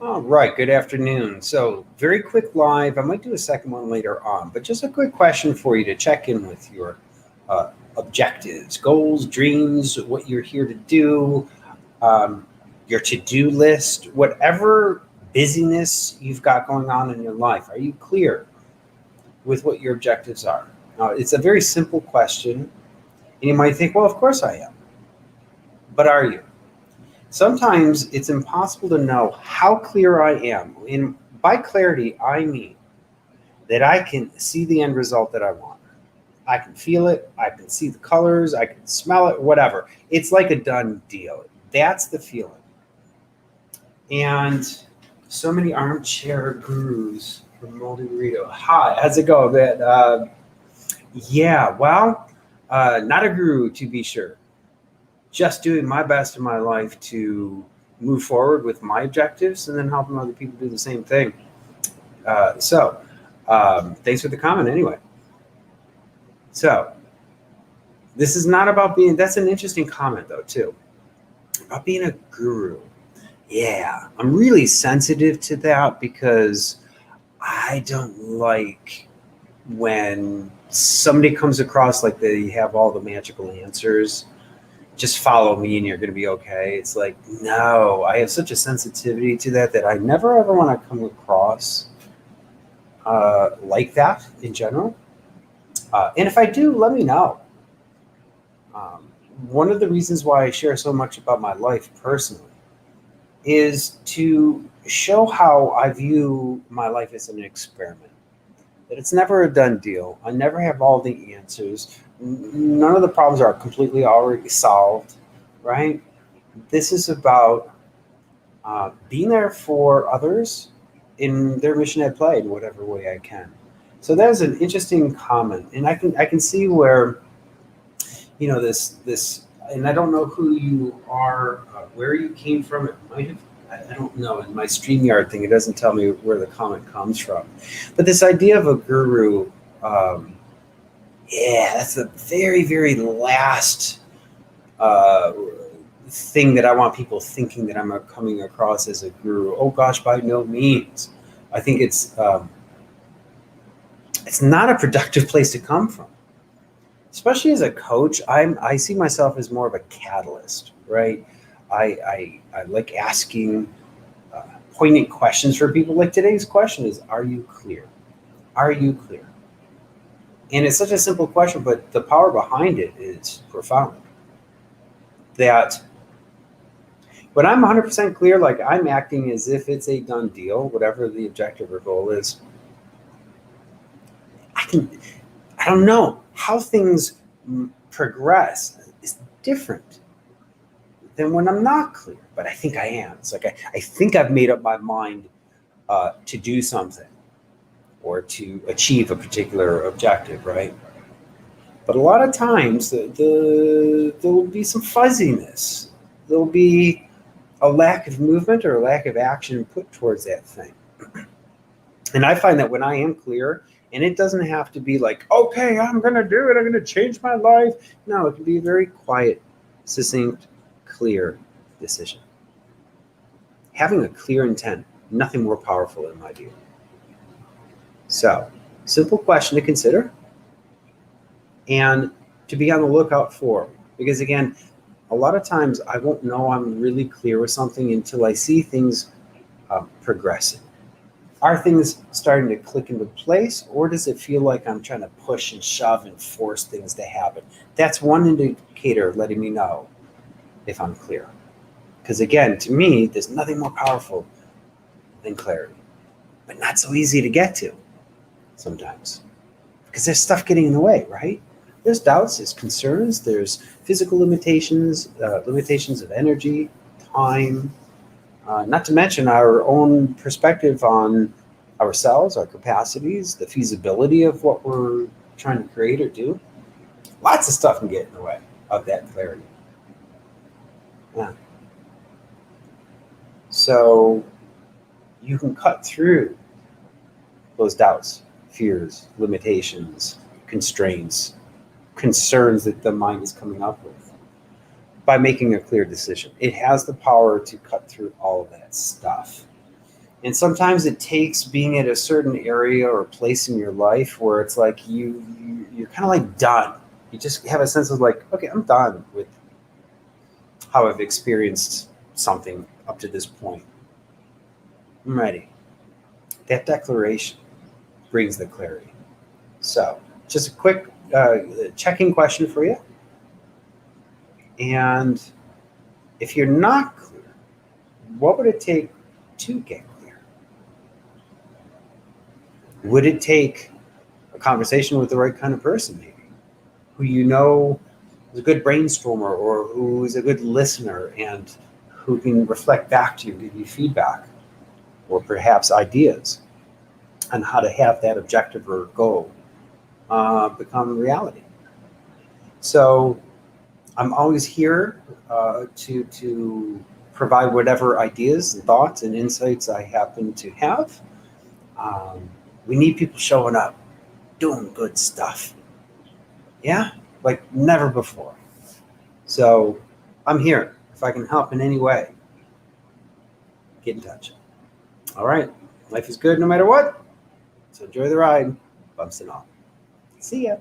All right, good afternoon. So, very quick live. I might do a second one later on, but just a quick question for you to check in with your uh, objectives, goals, dreams, what you're here to do, um, your to do list, whatever busyness you've got going on in your life. Are you clear with what your objectives are? Now, it's a very simple question, and you might think, well, of course I am, but are you? Sometimes it's impossible to know how clear I am. And by clarity, I mean that I can see the end result that I want. I can feel it, I can see the colors, I can smell it, whatever. It's like a done deal. That's the feeling. And so many armchair gurus from Moldy Burrito. Hi, how's it go? Yeah, well, not a guru to be sure. Just doing my best in my life to move forward with my objectives and then helping other people do the same thing. Thanks for the comment anyway. So, this is not about being, that's an interesting comment though, too. About being a guru. Yeah, I'm really sensitive to that because I don't like when somebody comes across like they have all the magical answers. Just follow me and you're going to be okay. It's like, no, I have such a sensitivity to that I never ever want to come across like that in general. And if I do, let me know. Um, One of the reasons why I share so much about my life personally is to show how I view my life as an experiment. That it's never a done deal. I never have all the answers. None of the problems are completely already solved, right? This is about being there for others in their mission at play in whatever way I can. So that is an interesting comment, and I can see where this, and I don't know who you are, where you came from. It might have, I don't know. In my StreamYard thing, it doesn't tell me where the comment comes from, but this idea of a guru, yeah, that's the very very last uh, thing that I want people thinking that I'm coming across as a guru. Oh gosh, by no means. I think it's not a productive place to come from. Especially as a coach, I see myself as more of a catalyst, right? I like asking uh, poignant questions for people. Like today's question is, are you clear? Are you clear? And it's such a simple question, but the power behind it is profound. That when I'm 100% clear, like I'm acting as if it's a done deal, whatever the objective or goal is, I can, I don't know how things progress is different than when I'm not clear, but I think I am. It's like I think I've made up my mind to do something or to achieve a particular objective, right? But a lot of times there will be some fuzziness. There'll be a lack of movement or a lack of action put towards that thing. And I find that when I am clear, and it doesn't have to be like, okay, I'm going to do it, I'm going to change my life. No, it can be a very quiet, succinct, clear decision. Having a clear intent, nothing more powerful in my view. So, simple question to consider and to be on the lookout for. Because again, a lot of times I won't know I'm really clear with something until I see things progressing. Are things starting to click into place, or does it feel like I'm trying to push and shove and force things to happen? That's one indicator letting me know if I'm clear. Because again, to me, there's nothing more powerful than clarity, but not so easy to get to sometimes because there's stuff getting in the way, right? There's doubts, there's concerns, there's physical limitations, limitations of energy, time, not to mention our own perspective on ourselves, our capacities, the feasibility of what we're trying to create or do. Lots of stuff can get in the way of that clarity. Yeah. So you can cut through those doubts, fears, limitations, constraints, concerns that the mind is coming up with by making a clear decision. It has the power to cut through all of that stuff. And sometimes it takes being at a certain area or place in your life where it's like you're kind of like done. You just have a sense of like, okay, I'm done with how I've experienced something up to this point. I'm ready. That declaration brings the clarity. So, just a quick checking question for you. And if you're not clear, what would it take to get clear? Would it take a conversation with the right kind of person, maybe, who you know is a good brainstormer or who is a good listener and who can reflect back to you, give you feedback, or perhaps ideas on how to have that objective or goal become reality? So I'm always here to provide whatever ideas and thoughts and insights I happen to have. We need people showing up, doing good stuff. Yeah, like never before. So I'm here. If I can help in any way, get in touch. All right. Life is good no matter what. So enjoy the ride. Bumps and all. See ya.